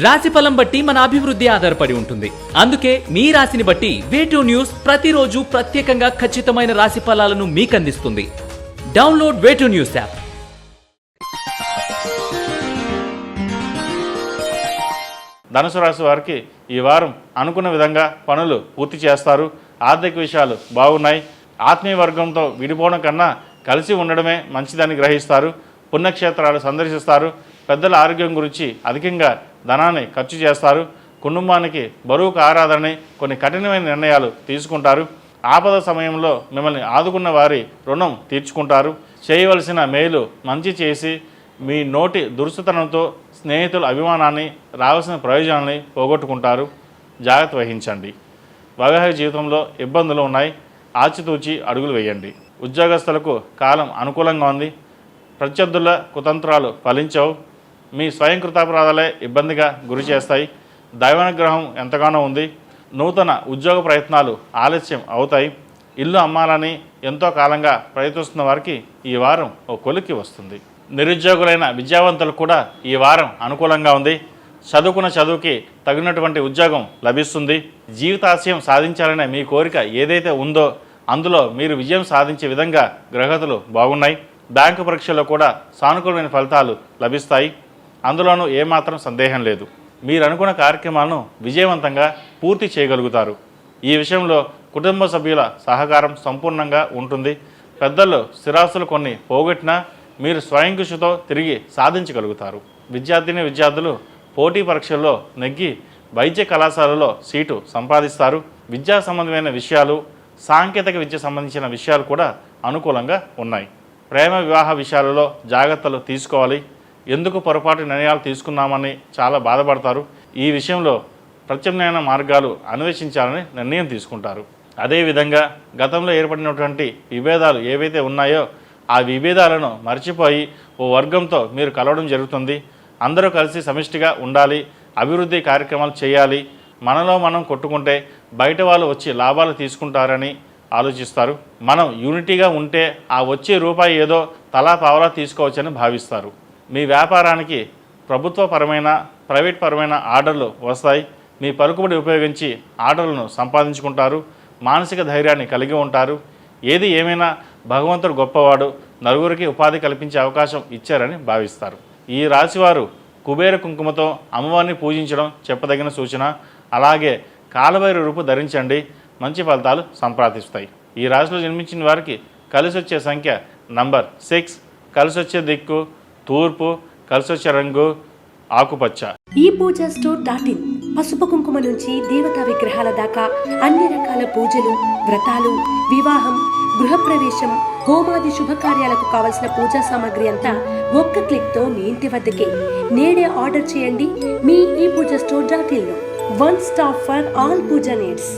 రాశిఫలం బట్టి మన అభివృద్ధి ఆధారపడి ఉంటుంది. అందుకే మీ రాశిని బట్టి వే2 న్యూస్ ప్రతిరోజు ప్రత్యేకంగా ఖచ్చితమైన రాశి ఫలాలను మీకు అందిస్తుంది. Download way two news app. ధనుసు రాశి వారికి ఈ వారం అనుకున్న విధంగా పనులు పూర్తి చేస్తారు. ఆర్థిక విషయాలు బాగున్నాయి. ఆత్మీయ వర్గంతో విడిపోవడం కన్నా కలిసి ఉండడమే మంచిదని గ్రహిస్తారు. పుణ్యక్షేత్రాలు సందర్శిస్తారు. పెద్దల ఆరోగ్యం గురించి అధికంగా ధనాన్ని ఖర్చు చేస్తారు. కుటుంబానికి బరువుకు ఆరాధనని కొన్ని కఠినమైన నిర్ణయాలు తీసుకుంటారు. ఆపద సమయంలో మిమ్మల్ని ఆదుకున్న వారి రుణం తీర్చుకుంటారు. చేయవలసిన మేలు మంచి చేసి మీ నోటి దురుసుతనంతో స్నేహితుల అభిమానాన్ని రావాల్సిన ప్రయోజనాన్ని పోగొట్టుకుంటారు. జాగ్రత్త వహించండి. వైవాహిక జీవితంలో ఇబ్బందులు ఉన్నాయి. ఆచితూచి అడుగులు వేయండి. ఉద్యోగస్తులకు కాలం అనుకూలంగా ఉంది. ప్రత్యర్థుల కుతంత్రాలు ఫలించవు. మీ స్వయం కృతాపరాధాలే ఇబ్బందిగా గురి చేస్తాయి. దైవానుగ్రహం ఎంతగానో ఉంది. నూతన ఉద్యోగ ప్రయత్నాలు ఆలస్యం అవుతాయి. ఇల్లు అమ్మాలని ఎంతో కాలంగా ప్రయత్నిస్తున్న వారికి ఈ వారం ఓ కొలిక్కి వస్తుంది. నిరుద్యోగులైన విద్యావంతులకు కూడా ఈ వారం అనుకూలంగా ఉంది. చదువుకున్న చదువుకి తగినటువంటి ఉద్యోగం లభిస్తుంది. జీవితాశయం సాధించాలనే మీ కోరిక ఏదైతే ఉందో అందులో మీరు విజయం సాధించే విధంగా గ్రహగతులు బాగున్నాయి. బ్యాంకు పరీక్షల్లో కూడా సానుకూలమైన ఫలితాలు లభిస్తాయి. అందులోనూ ఏమాత్రం సందేహం లేదు. మీరు అనుకున్న కార్యక్రమాలను విజయవంతంగా పూర్తి చేయగలుగుతారు. ఈ విషయంలో కుటుంబ సభ్యుల సహకారం సంపూర్ణంగా ఉంటుంది. పెద్దలు స్థిరాస్తులు కొన్ని పోగొట్టినా మీరు స్వయం కృషితో తిరిగి సాధించగలుగుతారు. విద్యార్థులు పోటీ పరీక్షల్లో నెగ్గి వైద్య కళాశాలలో సీటు సంపాదిస్తారు. విద్యా సంబంధమైన విషయాలు, సాంకేతిక విద్య సంబంధించిన విషయాలు కూడా అనుకూలంగా ఉన్నాయి. ప్రేమ వివాహ విషయాలలో జాగ్రత్తలు తీసుకోవాలి. ఎందుకు పొరపాటు నిర్ణయాలు తీసుకున్నామని చాలా బాధపడతారు. ఈ విషయంలో ప్రత్యామ్నాయ మార్గాలు అన్వేషించాలని నిర్ణయం తీసుకుంటారు. అదేవిధంగా గతంలో ఏర్పడినటువంటి విభేదాలు ఏవైతే ఉన్నాయో ఆ విభేదాలను మర్చిపోయి ఓ వర్గంతో మీరు కలవడం జరుగుతుంది. అందరూ కలిసి సమిష్టిగా ఉండాలి. అభివృద్ధి కార్యక్రమాలు చేయాలి. మనలో మనం కొట్టుకుంటే బయట వాళ్ళు వచ్చి లాభాలు తీసుకుంటారని ఆలోచిస్తారు. మనం యూనిటీగా ఉంటే ఆ వచ్చే రూపాయి ఏదో తలా పావలా తీసుకోవచ్చని భావిస్తారు. మీ వ్యాపారానికి ప్రభుత్వపరమైన ప్రైవేట్ పరమైన ఆర్డర్లు వస్తాయి. మీ పలుకుబడి ఉపయోగించి ఆర్డర్లను సంపాదించుకుంటారు. మానసిక ధైర్యాన్ని కలిగి ఉంటారు. ఏది ఏమైనా భగవంతుడు గొప్పవాడు, నలుగురికి ఉపాధి కల్పించే అవకాశం ఇచ్చారని భావిస్తారు. ఈ రాశివారు కుబేర కుంకుమతో అమ్మవారిని పూజించడం చెప్పదగిన సూచన. అలాగే కాలభైరవ రూపు ధరించండి. మంచి ఫలితాలు సంప్రాప్తిస్తాయి. ఈ రాశిలో జన్మించిన వారికి కలిసి వచ్చే సంఖ్య నంబర్ 6, కలిసి వచ్చే దిక్కు తూర్పు, కలిసి వచ్చే రంగు ఆకుపచ్చ. ఈ పూజ స్టోర్.in పసుపు కుంకుమ నుంచి దేవతా విగ్రహాల దాకా అన్ని రకాల పూజలు, వ్రతాలు, వివాహం, గృహప్రవేశం, హోమాది శుభకార్యాలకు కావలసిన పూజా సామాగ్రి అంతా ఒక్క క్లిక్తో మీ ఇంటి వద్దకే. నేడే ఆర్డర్ చేయండి మీ ఈ పూజ స్టోర్.in లో. One stop for all puja needs.